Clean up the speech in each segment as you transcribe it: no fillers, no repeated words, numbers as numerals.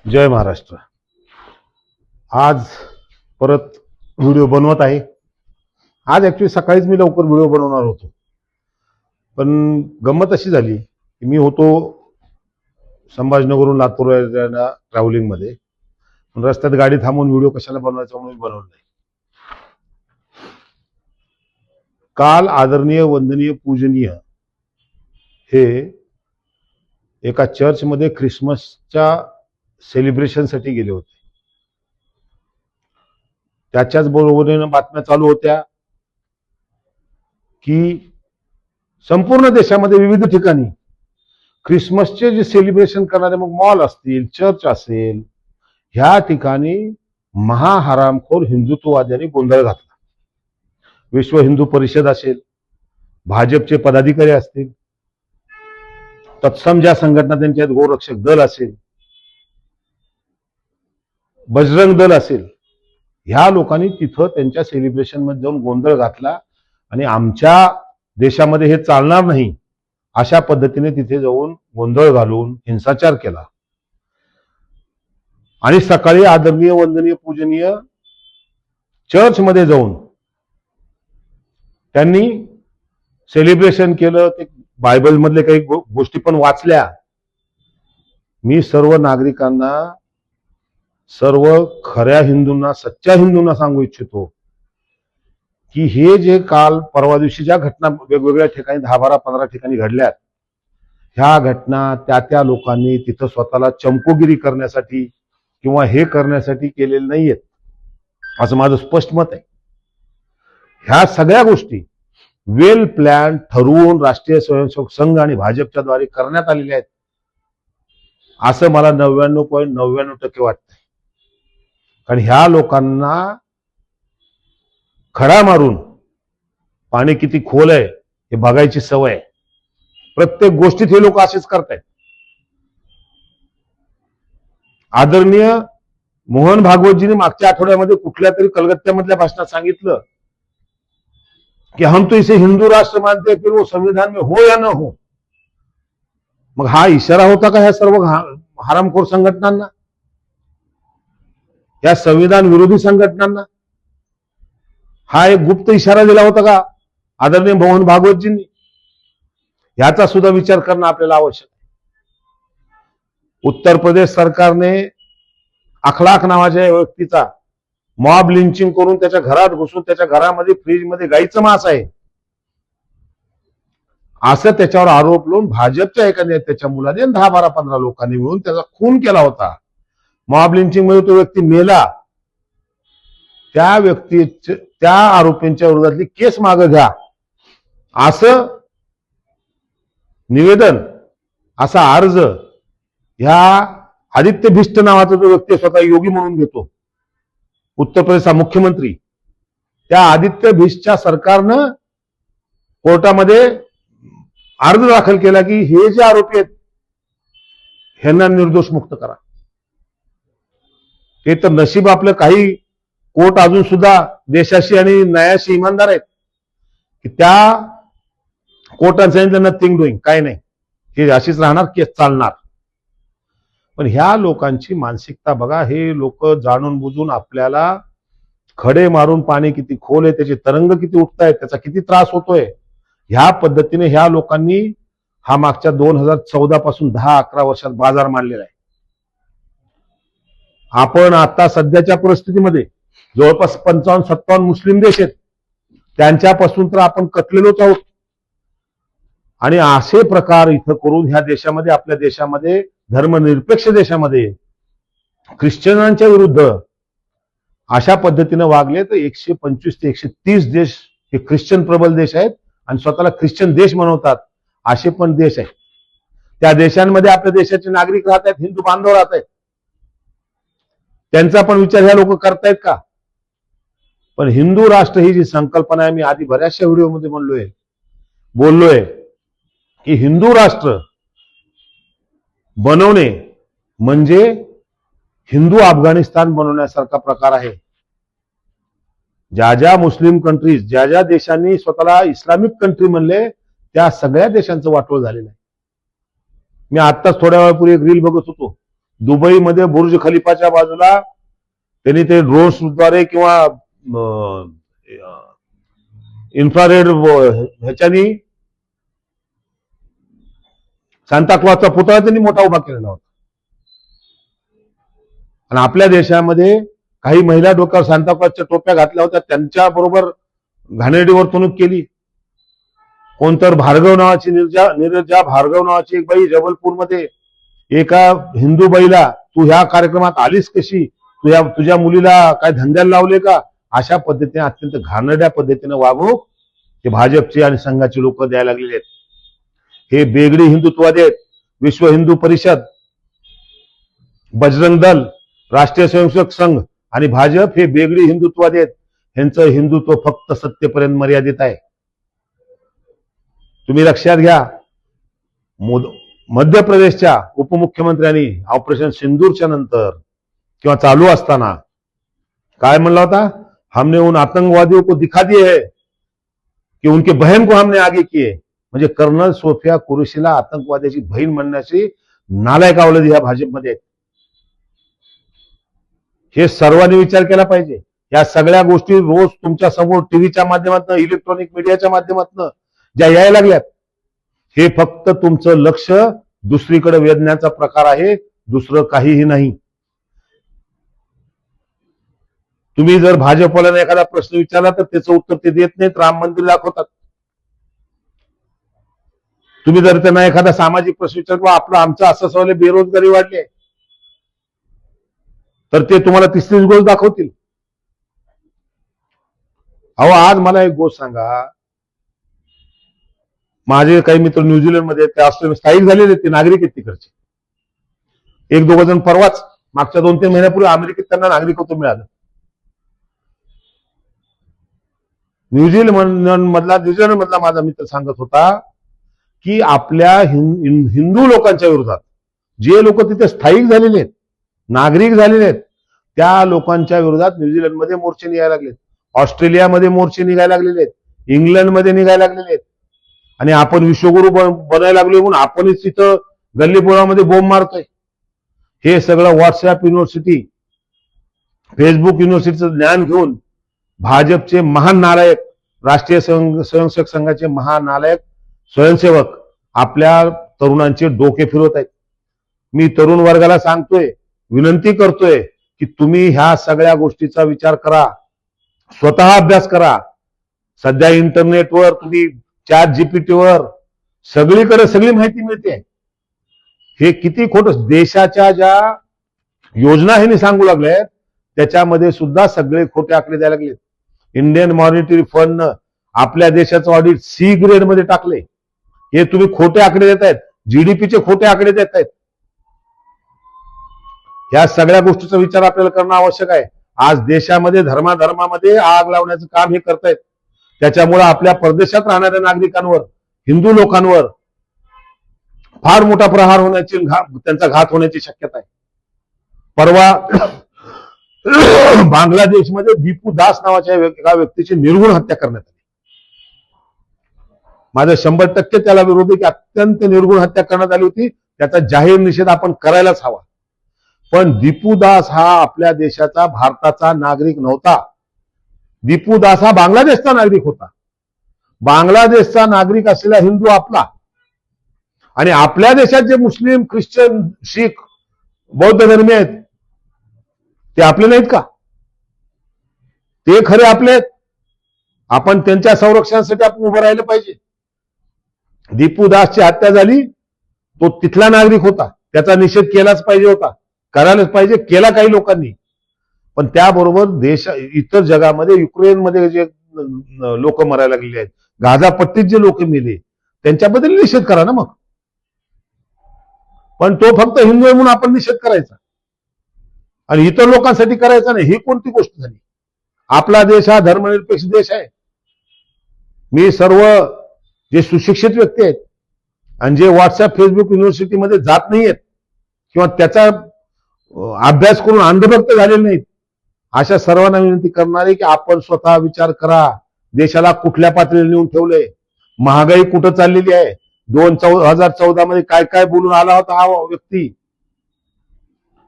जय महाराष्ट्र। आज परत व्हिडिओ बनवत आहे। आज ऍक्च्युली सकाळीच मी लवकर व्हिडिओ बनवणार होतो, पण गंमत अशी झाली की मी होतो संभाजीनगरहून लातूर ट्रॅव्हलिंग मध्ये, पण रस्त्यात गाडी थांबवून व्हिडिओ कशाला बनवायचा म्हणून मी बनवला नाही। काल आदरणीय वंदनीय पूजनीय हे एका चर्चमध्ये ख्रिसमसच्या सेलिब्रेशनसाठी गेले होते। त्याच्याच बरोबरीने बातम्या चालू होत्या की संपूर्ण देशामध्ये विविध ठिकाणी ख्रिसमसचे जे सेलिब्रेशन करणारे मग मॉल असतील, चर्च असेल, ह्या ठिकाणी महाहरामखोर हिंदुत्ववाद्यांनी गोंधळ घातला। विश्व हिंदू परिषद असेल, भाजपचे पदाधिकारी असतील, तत्सम ज्या संघटना त्यांच्या गोरक्षक दल असेल, बजरंग दल असेल, ह्या लोकांनी तिथं त्यांच्या सेलिब्रेशन मध्ये जाऊन गोंधळ घातला आणि आमच्या देशामध्ये हे चालणार नाही अशा पद्धतीने तिथे जाऊन गोंधळ घालून हिंसाचार केला। आणि सकाळी आदरणीय वंदनीय पूजनीय चर्च मध्ये जाऊन त्यांनी सेलिब्रेशन केलं। ते बायबल मधले काही गोष्टी पण वाचल्या। मी सर्व नागरिकांना, सर्व खऱ्या हिंदूंना, सच्च्या हिंदूंना सांगू इच्छितो की हे जे काल परवा दिवशी ज्या घटना वेगवेगळ्या ठिकाणी 10, 12, 15 ठिकाणी घडल्यात, ह्या घटना त्या लोकांनी तिथं स्वतःला चमकोगिरी करण्यासाठी किंवा हे करण्यासाठी केलेले नाहीयेत, असं माझं स्पष्ट मत आहे। ह्या सगळ्या गोष्टी वेल प्लॅन ठरवून राष्ट्रीय स्वयंसेवक संघ आणि भाजपच्या द्वारे करण्यात आलेल्या आहेत, असं मला 99.99% वाटतं। कारण ह्या लोकांना खडा मारून पाणी किती खोल आहे हे बघायची सवय आहे। प्रत्येक गोष्टीत हे लोक असेच करतायत। आदरणीय मोहन भागवतजींनी मागच्या आठवड्यामध्ये कुठल्या तरी कलकत्त्यामधल्या भाषणात सांगितलं कि हम तो इसे हिंदू राष्ट्र मानते हैं, फिर वो संविधान में हो या न हो। मग हा इशारा होता का ह्या सर्व हरामखोर संघटनांना, या संविधान विरोधी संघटनांना? हा एक गुप्त इशारा दिला होता का आदरणीय मोहन भागवतजींनी? याचा सुद्धा विचार करणं आपल्याला आवश्यक आहे। उत्तर प्रदेश सरकारने अखलाक नावाच्या व्यक्तीचा मॉब लिंचिंग करून त्याच्या घरात घुसून त्याच्या घरामध्ये फ्रीजमध्ये गाईचं मांस आहे असं त्याच्यावर आरोप लावून भाजपच्या एका नेत्याच्या मुलाने 10, 12, 15 लोकांनी मिळून त्याचा खून केला होता। मॉब लिंचिंग मध्ये तो व्यक्ती मेला। त्या आरोपींच्या विरोधातली केस मागे घ्या असं निवेदन, असा अर्ज ह्या आदित्य भिष्ट नावाचा जो व्यक्ती स्वतः योगी म्हणून घेतो, उत्तर प्रदेशचा मुख्यमंत्री, त्या आदित्य भिष्टच्या सरकारनं कोर्टामध्ये अर्ज दाखल केला की हे जे आरोपी आहेत ह्यांना निर्दोष मुक्त करा। ते तर नशीब आपलं, काही कोर्ट अजून सुद्धा देशाशी आणि न्यायाशी इमानदार आहेत की त्या कोर्टाने सांगितलं नथिंग डुईंग, काय नाही, हे अशीच राहणार, केस चालणार। पण ह्या लोकांची मानसिकता बघा। हे लोक जाणून बुजून आपल्याला खडे मारून पाणी किती खोल आहे, त्याचे तरंग किती उठतायत, त्याचा किती त्रास होतोय, ह्या पद्धतीने ह्या लोकांनी हा मागच्या 2014 पासून 10-11 वर्षात बाजार मांडलेला आहे। आपण आता सध्याच्या परिस्थितीमध्ये जवळपास 55-57 मुस्लिम देश आहेत, त्यांच्यापासून तर आपण कटलेलोच आहोत। आणि असे प्रकार इथं करून ह्या देशामध्ये, आपल्या देशामध्ये, धर्मनिरपेक्ष देशामध्ये ख्रिश्चनांच्या विरुद्ध अशा पद्धतीने वागले तर 125 ते 130 देश हे ख्रिश्चन प्रबल देश आहेत आणि स्वतःला ख्रिश्चन देश म्हणवतात, असे पण देश आहेत। त्या देशांमध्ये आपल्या देशाचे नागरिक राहत आहेत, हिंदू बांधव राहत आहेत, त्यांचा पण विचार ह्या लोक करतायत का? पण हिंदू राष्ट्र ही जी संकल्पना आहे, मी आधी बऱ्याचशा व्हिडिओमध्ये बोललोय की हिंदू राष्ट्र बनवणे म्हणजे हिंदू अफगाणिस्तान बनवण्यासारखा प्रकार आहे। ज्या मुस्लिम कंट्रीज, ज्या देशांनी स्वतःला इस्लामिक कंट्री म्हणले, त्या सगळ्या देशांचं वाटोळ झालेलं आहे। मी आत्ताच थोड्या वेळापूर्वी एक रील बघत होतो, दुबईमध्ये बुर्ज खलिफाच्या बाजूला त्यांनी ते ड्रोन्सद्वारे किंवा इन्फ्रारेड ह्याच्यानी सांताक्लॉजचा पुतळा त्यांनी मोठा उभा केलेला होता. आणि आपल्या देशामध्ये काही महिला डोक्यावर सांताक्लॉजच्या टोप्या घातल्या होत्या, त्यांच्याबरोबर घाणेरडी वर्तणूक केली. कोणतर भार्गव नावाची नीरजा भार्गव नावाची एक बाई जबलपूरमध्ये एका हिंदू बाईला तू ह्या कार्यक्रमात आलीस कशी, तुझ्या मुलीला काय धंद्याला लावले का, अशा पद्धतीने अत्यंत घाणेरड्या पद्धतीने वागणूक हे भाजपचे आणि संघाचे लोक द्यायला लागलेले आहेत. हे बेगडी हिंदुत्ववादी आहेत. विश्व हिंदू परिषद, बजरंग दल, राष्ट्रीय स्वयंसेवक संघ आणि भाजप हे बेगडी हिंदुत्ववादी आहेत. यांचं हिंदुत्व फक्त सत्तेपर्यंत मर्यादित आहे. तुम्ही लक्षात घ्या. मध्य प्रदेशच्या उपमुख्यमंत्र्यांनी ऑपरेशन सिंदूरच्या नंतर किंवा चालू असताना काय म्हणला होता, हमने उन आतंकवादियों को दिखा दिए है कि उनके बहन को हमने आगे किए. म्हणजे कर्नल सोफिया कुरेशीला आतंकवाद्याची बहीण म्हणण्याची नालायक अवलंदी ह्या भाजपमध्ये आहेत. हे सर्वांनी विचार केला पाहिजे. या सगळ्या गोष्टी रोज तुमच्या समोर टीव्हीच्या माध्यमातून, इलेक्ट्रॉनिक मीडियाच्या माध्यमातून ज्या यायला लागल्यात, हे फक्त तुमचं लक्ष दुसरीकडे वेधण्याचा प्रकार आहे, दुसरं काहीही नाही. तुम्ही जर भाजपवाल्यांना एखादा प्रश्न विचारला तर त्याचं उत्तर ते देत नाहीत, राम मंदिर दाखवतात. तुम्ही जर त्यांना एखादा सामाजिक प्रश्न विचारला, आपलं आमचं असं सवाल बेरोजगारी वाढली आहे, तर ते तुम्हाला तिसरीच गोष्ट दाखवतील. अहो, आज मला एक गोष्ट सांगा. माझे काही मित्र न्यूझीलंडमध्ये, ते ऑस्ट्रेलिया स्थायिक झालेले, ते नागरिक आहेत तिकडचे. एक दोघ जण परवाच मागच्या 2-3 महिन्यापूर्वी अमेरिकेत त्यांना नागरिकत्व मिळालं. न्यूझीलंड मधला माझा मित्र सांगत होता की आपल्या हिंदू लोकांच्या विरोधात, जे लोक तिथे स्थायिक झालेले आहेत, नागरिक झालेले आहेत, त्या लोकांच्या विरोधात न्यूझीलंडमध्ये मोर्चे निघायला लागलेत, ऑस्ट्रेलियामध्ये मोर्चे निघायला लागलेले आहेत, इंग्लंडमध्ये निघायला लागलेले आहेत. आणि आपण विश्वगुरू बनायला लागलो म्हणून आपणच तिथं गल्लीबोळामध्ये बोंब मारतोय. हे सगळं व्हॉट्सअप युनिव्हर्सिटी, फेसबुक युनिव्हर्सिटीचं ज्ञान घेऊन भाजपचे महान नालायक, राष्ट्रीय स्वयंसेवक संघाचे महान नालायक स्वयंसेवक आपल्या तरुणांचे डोके फिरवत आहेत. मी तरुण वर्गाला सांगतोय, विनंती करतोय की तुम्ही ह्या सगळ्या गोष्टीचा विचार करा, स्वतः अभ्यास करा. सध्या इंटरनेटवर तुम्ही ChatGPTवर सगळीकडे सगळी माहिती मिळते. हे किती खोटं, देशाच्या ज्या योजना हे सांगू लागल्यात त्याच्यामध्ये सुद्धा सगळे खोटे आकडे द्यायला लागले. इंडियन मॉनिटरी फंडनं आपल्या देशाचं ऑडिट C ग्रेड मध्ये टाकले. हे तुम्ही खोटे आकडे देत आहेत, जीडीपीचे खोटे आकडे देत आहेत. या सगळ्या गोष्टीचा विचार आपल्याला करणं आवश्यक आहे. आज देशामध्ये धर्मामध्ये आग लावण्याचं काम हे करतायत. त्याच्यामुळे आपल्या परदेशात राहणाऱ्या नागरिकांवर, हिंदू लोकांवर फार मोठा प्रहार होण्याची, त्यांचा घात होण्याची शक्यता आहे. परवा बांगलादेशमध्ये दीपू दास नावाच्या एका व्यक्तीची निर्गुण हत्या करण्यात आली. माझं 100% त्याला विरोध आहे की अत्यंत निर्गुण हत्या करण्यात आली होती. त्याचा जाहीर निषेध आपण करायलाच हवा. पण दीपू दास हा आपल्या देशाचा, भारताचा नागरिक नव्हता. दीपू दास हा बांगलादेशचा नागरिक होता. बांगलादेशचा नागरिक असलेला हिंदू आपला, आणि आपल्या देशात जे मुस्लिम, ख्रिश्चन, शीख, बौद्ध धर्मीय आहेत ते आपले नाहीत का? ते खरे आपले आहेत. आपण त्यांच्या संरक्षणासाठी आपण उभं राहिलं पाहिजे. दीपू दासची हत्या झाली, तो तिथला नागरिक होता, त्याचा निषेध केलाच पाहिजे होता, करायलाच पाहिजे, केला काही लोकांनी. पण त्याबरोबर इतर जगामध्ये, युक्रेनमध्ये जे लोक मरायला लागलेले आहेत, गाझा पट्टीत जे लोक मेले, त्यांच्याबद्दल निषेध करा ना मग. पण तो फक्त हिंदू आहे म्हणून आपण निषेध करायचा आणि इतर लोकांसाठी करायचा नाही, ही कोणती गोष्ट झाली? आपला देश हा धर्मनिरपेक्ष देश आहे. मी सर्व जे सुशिक्षित व्यक्ती आहेत आणि जे व्हॉट्सअप, फेसबुक युनिव्हर्सिटीमध्ये जात नाहीयेत किंवा त्याचा अभ्यास करून अंधभक्त झालेले नाहीत, अशा सर्वांना विनंती करणारे की आपण स्वतः विचार करा. देशाला कुठल्या पातळीला नेऊन ठेवलंय, महागाई कुठं चाललेली आहे, 2014 मध्ये काय काय बोलून आला होता हा व्यक्ती.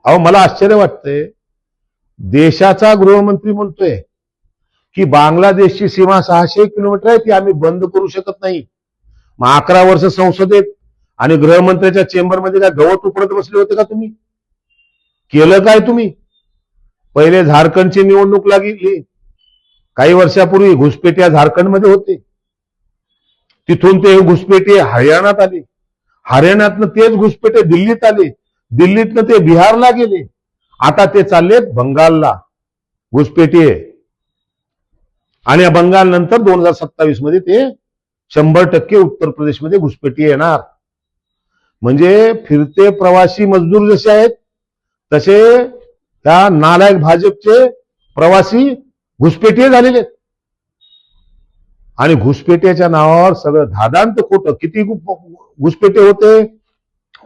अहो मला आश्चर्य वाटतंय, देशाचा गृहमंत्री म्हणतोय की बांगलादेशची सीमा 600 किलोमीटर आहे, ती आम्ही बंद करू शकत नाही. मग 11 वर्ष संसदेत आणि गृहमंत्र्याच्या चेंबरमध्ये काय गवत उपडत बसले होते का तुम्ही? केलं काय तुम्ही? पहिले झारखंडची निवडणूक लागली काही वर्षापूर्वी, घुसपेटिया झारखंडमध्ये होते, तिथून ते घुसपेटे हरियाणात आले, हरियाणातनं तेच घुसपेटे दिल्लीत आले, दिल्लीतनं ते बिहारला गेले, आता ते चाललेत बंगालला घुसपेटे. आणि या बंगाल नंतर 2027 मध्ये ते 100% उत्तर प्रदेशमध्ये घुसपेटी येणार. म्हणजे फिरते प्रवासी मजदूर जसे आहेत तसे त्या नालायक भाजपचे प्रवासी घुसपेटी झालेले. आणि घुसपेट्याच्या नावावर सगळं धादांत खोटं. किती घुसपेटे होते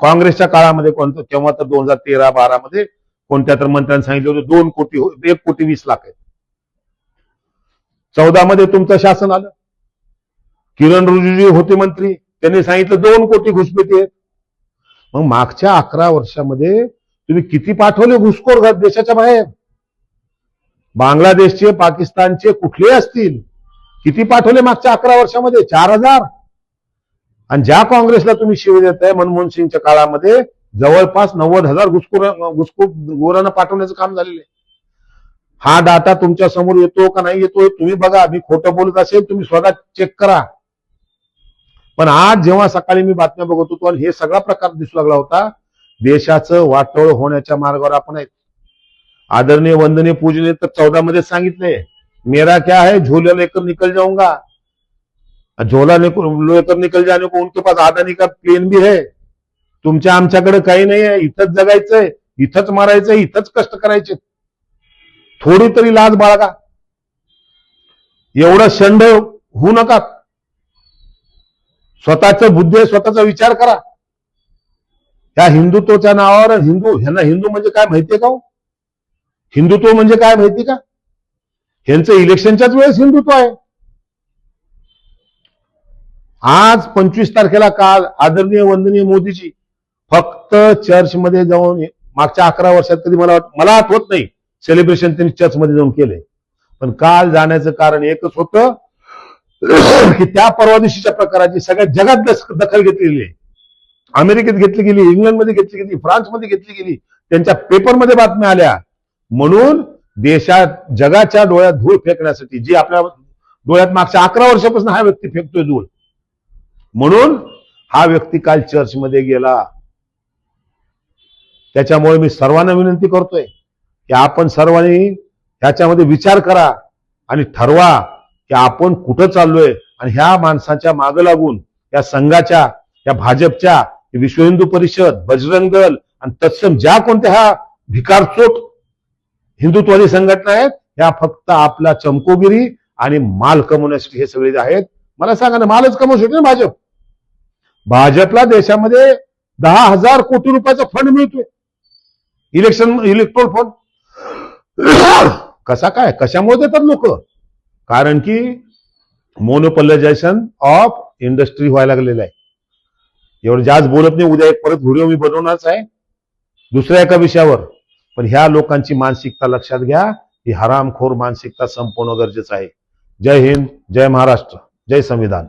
काँग्रेसच्या काळामध्ये, कोणतं तेव्हा तर 2013-12 मध्ये कोणत्या तर मंत्र्यांनी सांगितलं होतं 2 कोटी 1,20,00,000 आहेत. 14 मध्ये तुमचं शासन आलं, किरण रिजिजू होते मंत्री, त्यांनी सांगितलं 2 कोटी घुसपेटी आहेत. मग मागच्या 11 वर्षामध्ये तुम्ही किती पाठवले घुसखोर देशाच्या बाहेर? बांगलादेशचे, पाकिस्तानचे कुठले असतील, किती पाठवले मागच्या 11 वर्षामध्ये? 4,000. आणि ज्या काँग्रेसला तुम्ही शिव देताय मनमोहन सिंगच्या काळामध्ये जवळपास 90,000 घुसखोरांना पाठवण्याचं काम झालेलं आहे. हा डाटा तुमच्या समोर येतो का नाही येतो तुम्ही बघा. मी खोटं बोलत असेल तुम्ही स्वतः चेक करा. पण आज जेव्हा सकाळी मी बातम्या बघत होतो आणि हे सगळा प्रकार दिसू लागला होता, देशाचं वाटोळ होण्याच्या मार्गावर आपण आहेत. आदरणीय वंदनीय पूजनीय तर 14 मध्ये सांगितले, मेरा क्या है झोला लेकर निकल जाऊंगा, झोला लेकर निकल जाने को उनके पास आदानी का प्लेन भी है. तुमच्या आमच्याकडे काही नाही आहे, इथंच जगायचंय, इथंच मारायचंय, इथंच कष्ट करायचे. थोडी तरी लाज बाळगा, एवढं शंड होऊ नका. स्वतःचं बुद्धी, स्वतःचा विचार करा. या हिंदुत्वाच्या नावावर ह्यांना हिंदू म्हणजे काय माहितीये का? हिंदुत्व म्हणजे काय माहिती का? ह्यांचं इलेक्शनच्याच वेळेस हिंदुत्व आहे. आज 25 तारखेला काल आदरणीय वंदनीय मोदीजी फक्त चर्चमध्ये जाऊन मागच्या 11 वर्षात कधी मला आठवत नाही सेलिब्रेशन त्यांनी चर्चमध्ये जाऊन केले. पण काल जाण्याचं कारण एकच होतं की त्या परवा दिवशीच्या प्रकाराची सगळ्या जगात दखल घेतलेली आहे. अमेरिकेत घेतली गेली, इंग्लंडमध्ये घेतली गेली, फ्रान्समध्ये घेतली गेली, त्यांच्या पेपरमध्ये बातम्या आल्या. म्हणून देशात जगाच्या डोळ्यात धूळ फेकण्यासाठी, जी आपल्या डोळ्यात मागच्या 11 वर्षापासून हा व्यक्ती फेकतोय धूळ, म्हणून हा व्यक्ती काल चर्चमध्ये गेला. त्याच्यामुळे मी सर्वांना विनंती करतोय की आपण सर्वांनी ह्याच्यामध्ये विचार करा आणि ठरवा की आपण कुठं चाललोय. आणि ह्या माणसाच्या मागे लागून या संघाच्या, या भाजपच्या, विश्व हिंदू परिषद, बजरंग दल आणि तत्सम ज्या कोणत्या ह्या भिकारचोट हिंदुत्ववादी संघटना आहेत, ह्या फक्त आपला चमकोगिरी आणि माल कमवण्यासाठी हे सगळे आहेत. मला सांगा ना, मालच कमवू शकते ना भाजप? भाजपला देशामध्ये 10,000 कोटी रुपयाचा फंड मिळतोय, इलेक्ट्रोल फंड. कसा काय, कशामुळे देतात लोक? कारण की मोनोपोलायझेशन ऑफ इंडस्ट्री व्हायला लागलेलं आहे. एवढं जास्त बोलत नाही, उद्या एक परत व्हिडिओ मी बनवणारच आहे दुसऱ्या एका विषयावर. पण ह्या लोकांची मानसिकता लक्षात घ्या, ही हरामखोर मानसिकता संपवणं गरजेचं आहे. जय हिंद, जय महाराष्ट्र, जय संविधान.